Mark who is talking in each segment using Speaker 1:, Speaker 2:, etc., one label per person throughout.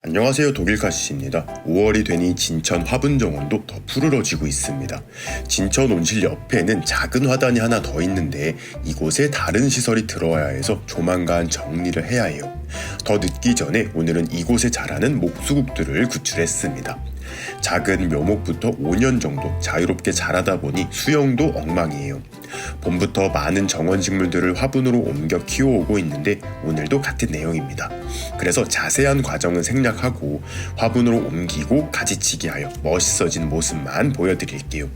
Speaker 1: 안녕하세요, 독일카시입니다. 5월이 되니 진천 화분정원도 더 푸르러지고 있습니다. 진천 온실 옆에는 작은 화단이 하나 더 있는데 이곳에 다른 시설이 들어와야 해서 조만간 정리를 해야 해요. 더 늦기 전에 오늘은 이곳에 자라는 목수국들을 구출했습니다. 작은 묘목부터 5년 정도 자유롭게 자라다 보니 수영도 엉망이에요. 봄부터 많은 정원식물들을 화분으로 옮겨 키워오고 있는데 오늘도 같은 내용입니다. 그래서 자세한 과정은 생략하고 화분으로 옮기고 가지치기하여 멋있어진 모습만 보여드릴게요.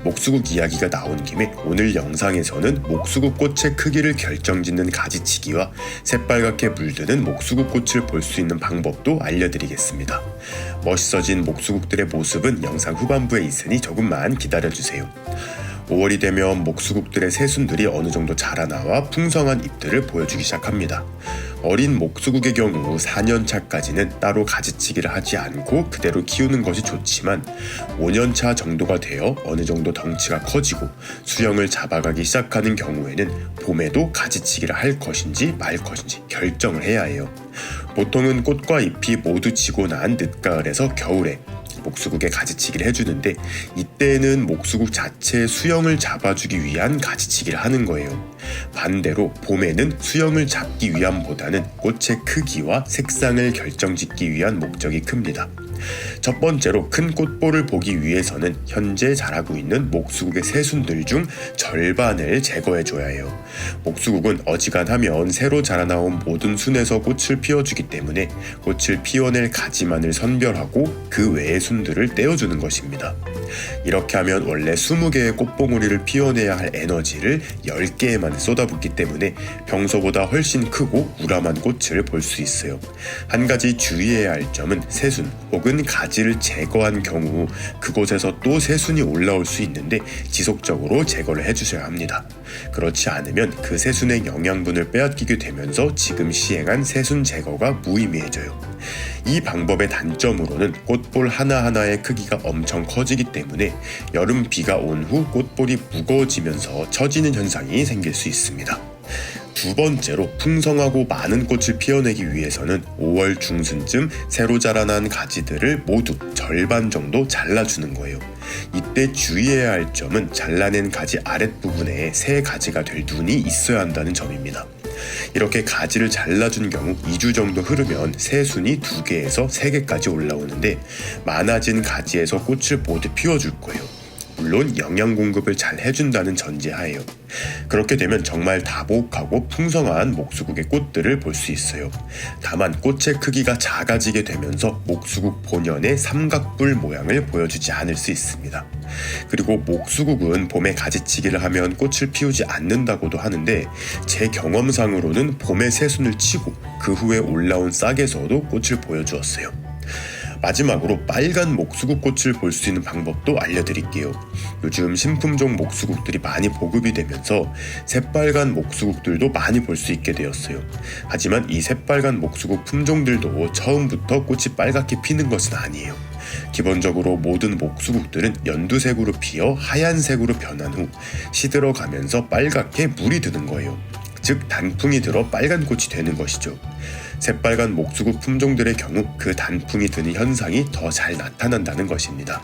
Speaker 1: 목수국 이야기가 나온 김에 오늘 영상에서는 목수국 꽃의 크기를 결정짓는 가지치기와 새빨갛게 물드는 목수국 꽃을 볼 수 있는 방법도 알려드리겠습니다. 멋있어진 목수국들의 모습은 영상 후반부에 있으니 조금만 기다려주세요. 5월이 되면 목수국들의 새순들이 어느 정도 자라나와 풍성한 잎들을 보여주기 시작합니다. 어린 목수국의 경우 4년차까지는 따로 가지치기를 하지 않고 그대로 키우는 것이 좋지만 5년차 정도가 되어 어느 정도 덩치가 커지고 수영을 잡아가기 시작하는 경우에는 봄에도 가지치기를 할 것인지 말 것인지 결정을 해야 해요. 보통은 꽃과 잎이 모두 지고 난 늦가을에서 겨울에 목수국에 가지치기를 해주는데 이때는 목수국 자체의 수영을 잡아주기 위한 가지치기를 하는 거예요. 반대로 봄에는 수영을 잡기 위함보다는 꽃의 크기와 색상을 결정짓기 위한 목적이 큽니다. 첫 번째로 큰 꽃볼을 보기 위해서는 현재 자라고 있는 목수국의 새순들 중 절반을 제거해줘야 해요. 목수국은 어지간하면 새로 자라나온 모든 순에서 꽃을 피워주기 때문에 꽃을 피워낼 가지만을 선별하고 그 외의 순들을 떼어주는 것입니다. 이렇게 하면 원래 20개의 꽃봉오리를 피워내야 할 에너지를 10개에만 쏟아붓기 때문에 평소보다 훨씬 크고 우람한 꽃을 볼 수 있어요. 한 가지 주의해야 할 점은 새순 혹은 가지를 제거한 경우 그곳에서 또 새순이 올라올 수 있는데 지속적으로 제거를 해주셔야 합니다. 그렇지 않으면 그 새순의 영양분을 빼앗기게 되면서 지금 시행한 새순 제거가 무의미해져요. 이 방법의 단점으로는 꽃볼 하나하나의 크기가 엄청 커지기 때문에 여름 비가 온 후 꽃볼이 무거워지면서 처지는 현상이 생길 수 있습니다. 두 번째로 풍성하고 많은 꽃을 피워내기 위해서는 5월 중순쯤 새로 자라난 가지들을 모두 절반 정도 잘라주는 거예요. 이때 주의해야 할 점은 잘라낸 가지 아랫부분에 새 가지가 될 눈이 있어야 한다는 점입니다. 이렇게 가지를 잘라준 경우 2주 정도 흐르면 새순이 2개에서 3개까지 올라오는데 많아진 가지에서 꽃을 모두 피워줄 거예요. 물론 영양 공급을 잘 해준다는 전제하에요. 그렇게 되면 정말 다복하고 풍성한 목수국의 꽃들을 볼 수 있어요. 다만 꽃의 크기가 작아지게 되면서 목수국 본연의 삼각뿔 모양을 보여주지 않을 수 있습니다. 그리고 목수국은 봄에 가지치기를 하면 꽃을 피우지 않는다고도 하는데 제 경험상으로는 봄에 새순을 치고 그 후에 올라온 싹에서도 꽃을 보여주었어요. 마지막으로 빨간 목수국 꽃을 볼 수 있는 방법도 알려드릴게요. 요즘 신품종 목수국들이 많이 보급이 되면서 새빨간 목수국들도 많이 볼 수 있게 되었어요. 하지만 이 새빨간 목수국 품종들도 처음부터 꽃이 빨갛게 피는 것은 아니에요. 기본적으로 모든 목수국들은 연두색으로 피어 하얀색으로 변한 후 시들어가면서 빨갛게 물이 드는 거예요. 즉 단풍이 들어 빨간 꽃이 되는 것이죠. 새빨간 목수국 품종들의 경우 그 단풍이 드는 현상이 더 잘 나타난다는 것입니다.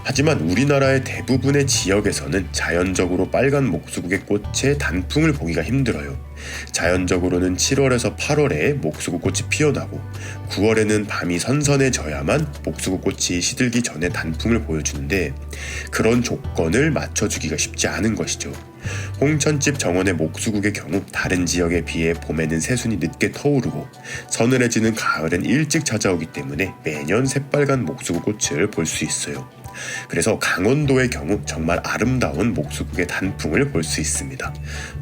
Speaker 1: 하지만 우리나라의 대부분의 지역에서는 자연적으로 빨간 목수국의 꽃에 단풍을 보기가 힘들어요. 자연적으로는 7월에서 8월에 목수국 꽃이 피어나고 9월에는 밤이 선선해져야만 목수국 꽃이 시들기 전에 단풍을 보여주는데 그런 조건을 맞춰주기가 쉽지 않은 것이죠. 홍천집 정원의 목수국의 경우 다른 지역에 비해 봄에는 새순이 늦게 터오르고 서늘해지는 가을은 일찍 찾아오기 때문에 매년 새빨간 목수국 꽃을 볼 수 있어요. 그래서 강원도의 경우 정말 아름다운 목수국의 단풍을 볼 수 있습니다.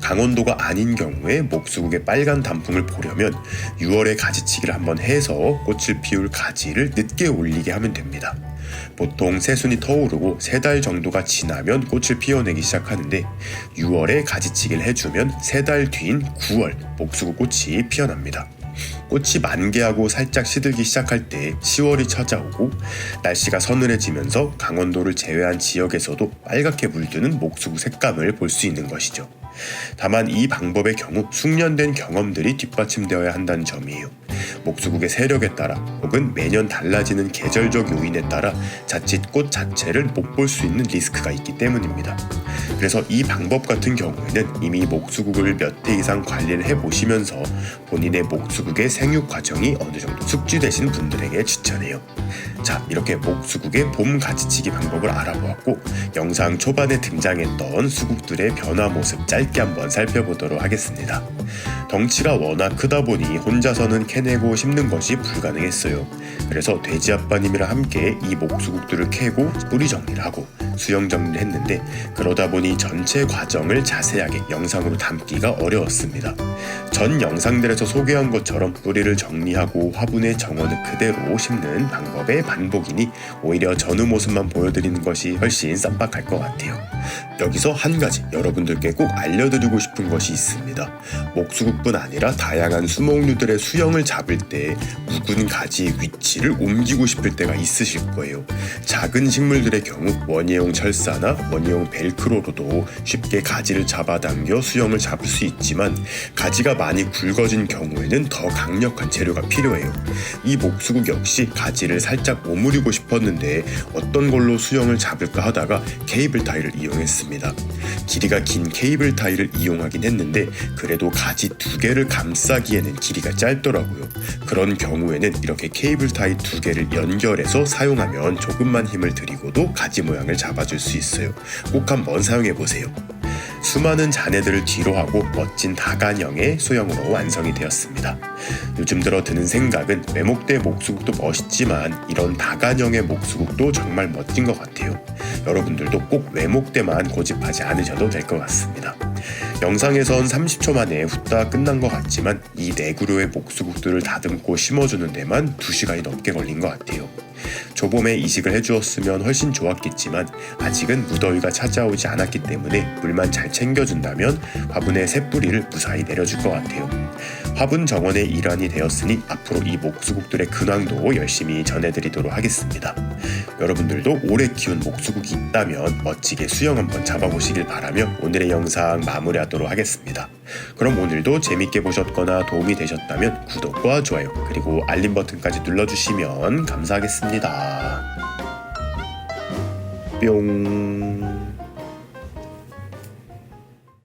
Speaker 1: 강원도가 아닌 경우에 목수국의 빨간 단풍을 보려면 6월에 가지치기를 한번 해서 꽃을 피울 가지를 늦게 올리게 하면 됩니다. 보통 새순이 터오르고 3달 정도가 지나면 꽃을 피워내기 시작하는데 6월에 가지치기를 해주면 3달 뒤인 9월 목수국 꽃이 피어납니다. 꽃이 만개하고 살짝 시들기 시작할 때 10월이 찾아오고 날씨가 서늘해지면서 강원도를 제외한 지역에서도 빨갛게 물드는 목수국 색감을 볼 수 있는 것이죠. 다만 이 방법의 경우 숙련된 경험들이 뒷받침되어야 한다는 점이에요. 목수국의 세력에 따라 혹은 매년 달라지는 계절적 요인에 따라 자칫 꽃 자체를 못 볼 수 있는 리스크가 있기 때문입니다. 그래서 이 방법 같은 경우에는 이미 목수국을 몇 해 이상 관리를 해보시면서 본인의 목수국의 생육 과정이 어느 정도 숙지되신 분들에게 추천해요. 자, 이렇게 목수국의 봄 가지치기 방법을 알아보았고, 영상 초반에 등장했던 수국들의 변화 모습 짧게 한번 살펴보도록 하겠습니다. 덩치가 워낙 크다 보니 혼자서는 캐내고 심는 것이 불가능했어요. 그래서 돼지 아빠님이랑 함께 이 목수국들을 캐고 뿌리 정리를 하고 수영 정리를 했는데, 그러다 보니 전체 과정을 자세하게 영상으로 담기가 어려웠습니다. 전 영상들에서 소개한 것처럼 뿌리를 정리하고 화분의 정원을 그대로 심는 방법의 반복이니 오히려 전후 모습만 보여드리는 것이 훨씬 쌈박할 것 같아요. 여기서 한 가지 여러분들께 꼭 알려드리고 싶은 것이 있습니다. 목수국뿐 아니라 다양한 수목류들의 수영을 잡을 때 묵은 가지의 위치를 옮기고 싶을 때가 있으실 거예요. 작은 식물들의 경우 원예용 철사나 원예용 벨크로로도 쉽게 가지를 잡아당겨 수영을 잡을 수 있지만, 가지가 많이 굵어진 경우에는 더 강력한 재료가 필요해요. 이 목수국 역시 가지를 살짝 오므리고 싶었는데 어떤 걸로 수영을 잡을까 하다가 케이블 타이를 이용했습니다. 길이가 긴 케이블 타이를 이용하긴 했는데 그래도 가지 2개를 감싸기에는 길이가 짧더라고요. 그런 경우에는 이렇게 케이블 타이 2개를 연결해서 사용하면 조금만 힘을 들이고도 가지 모양을 잡아줄 수 있어요. 꼭 한번 사용해보세요. 수많은 잔해들을 뒤로하고 멋진 다간형의 수영으로 완성이 되었습니다. 요즘 들어 드는 생각은 외목대 목수국도 멋있지만 이런 다간형의 목수국도 정말 멋진 것 같아요. 여러분들도 꼭 외목대만 고집하지 않으셔도 될 것 같습니다. 영상에선 30초 만에 후딱 끝난 것 같지만 이 4그루의 목수국들을 다듬고 심어주는 데만 2시간이 넘게 걸린 것 같아요. 조봄에 이식을 해주었으면 훨씬 좋았겠지만 아직은 무더위가 찾아오지 않았기 때문에 물만 잘 챙겨준다면 화분에 새뿌리를 무사히 내려줄 것 같아요. 화분 정원의 일환이 되었으니 앞으로 이 목수국들의 근황도 열심히 전해드리도록 하겠습니다. 여러분들도 오래 키운 목수국이 있다면 멋지게 수영 한번 잡아보시길 바라며 오늘의 영상 마무리하도록 하겠습니다. 그럼 오늘도 재밌게 보셨거나 도움이 되셨다면 구독과 좋아요 그리고 알림 버튼까지 눌러주시면 감사하겠습니다. 뿅.